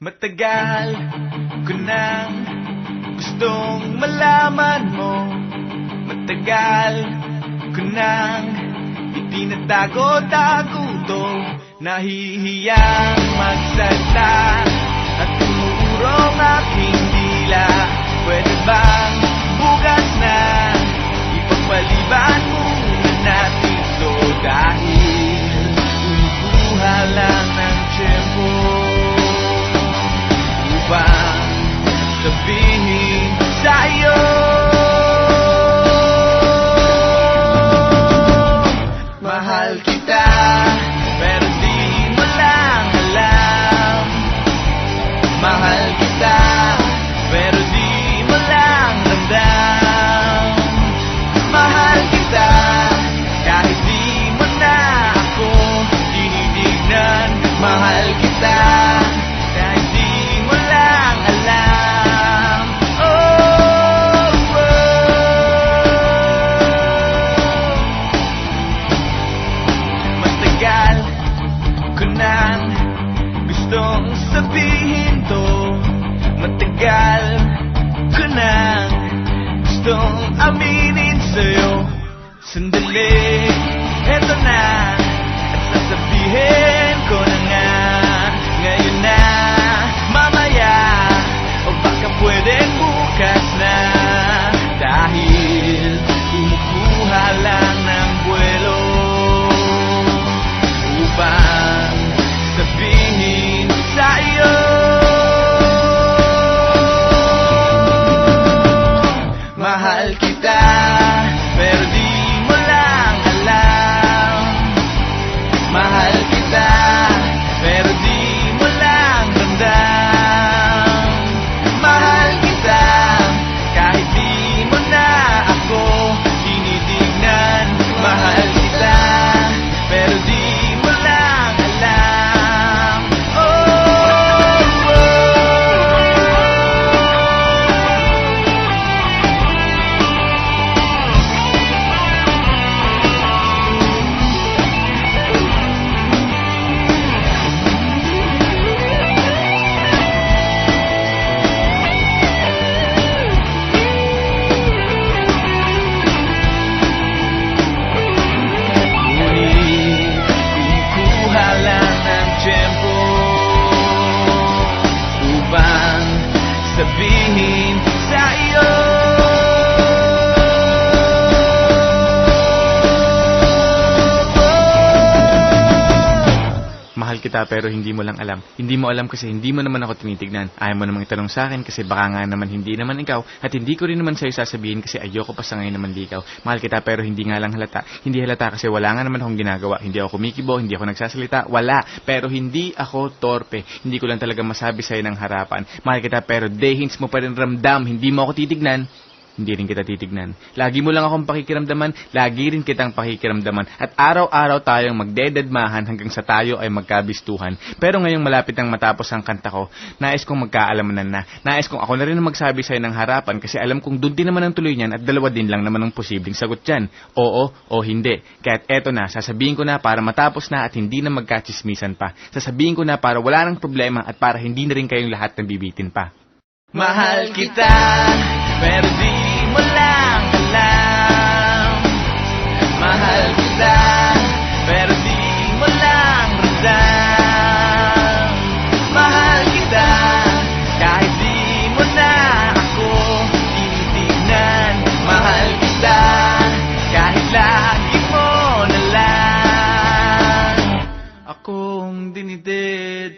Matagal ko nang gustong malaman mo. Matagal ko nang itinatago-tago to. Nahihiyang magsalita at tumuurong aking dila. Pwede bang bukas na ipagpaliban muna natin to? Dahil umukuha lang ng tiyempo upang sabihin sa'yo mahal kita, pero di mo lang alam. Mahal kita, pero di mo lang ramdam. Mahal kita, kahit di mo na ako tinitignan. Mahal kita, kahit di mo lang alam. Oh, oh. Matagal ko nang gustong sabihin to. Matagal ko nang gustong aminin sa'yo. Sandali, eto na, at sasabihin ko na nga. Ngayon na, mamaya, o baka pwedeng bukas na. Dahil kumukuha lang ng buwelo upang sabihin sa'yo mahal kita, pero di mo lang alam. Mahal kita, pero di mo lang ramdam. Mahal kita, kahit di mo na ako tinitignan. Mahal kita, pero di mo lang alam. Oh, oh. Kumukuha lang ng tiyempo upang sabihin sa iyo mahal kita, pero hindi mo lang alam. Hindi mo alam kasi hindi mo naman ako tinitignan. Ayaw mo namang itanong sa akin kasi baka nga naman hindi naman ikaw. At hindi ko rin naman sa'yo sasabihin kasi ayoko pa sa ngayon naman di ikaw. Mahal kita, pero hindi nga lang halata. Hindi halata kasi wala nga naman akong ginagawa. Hindi ako kumikibo, hindi ako nagsasalita. Wala. Pero hindi ako torpe. Hindi ko lang talaga masabi sa'yo ng harapan. Mahal kita, pero dehins mo pa rin ramdam. Hindi mo ako titignan. Hindi rin kita titignan. Lagi mo lang akong pakikiramdaman, lagi rin kitang pakikiramdaman. At araw-araw tayong magdededmahan hanggang sa tayo ay magkabistuhan. Pero ngayong malapit nang matapos ang kanta ko, nais kong magkaalamanan na. Nais kong ako na rin ang magsabi sa'yo ng harapan kasi alam kong doon din naman ang tuloy niyan at dalawa din lang naman ang posibleng sagot dyan. Oo o hindi. Kaya't eto na, sasabihin ko na para matapos na at hindi na magkachismisan pa. Sasabihin ko na para wala nang problema at para hindi na rin kayong lahat nabibitin pa. Mahal kita, pero di mo lang alam. Mahal kita, pero di mo lang ramdam. Mahal kita, kahit di mo na ako tinitignan. Mahal kita, kahit lagi mo na lang akong dinidid.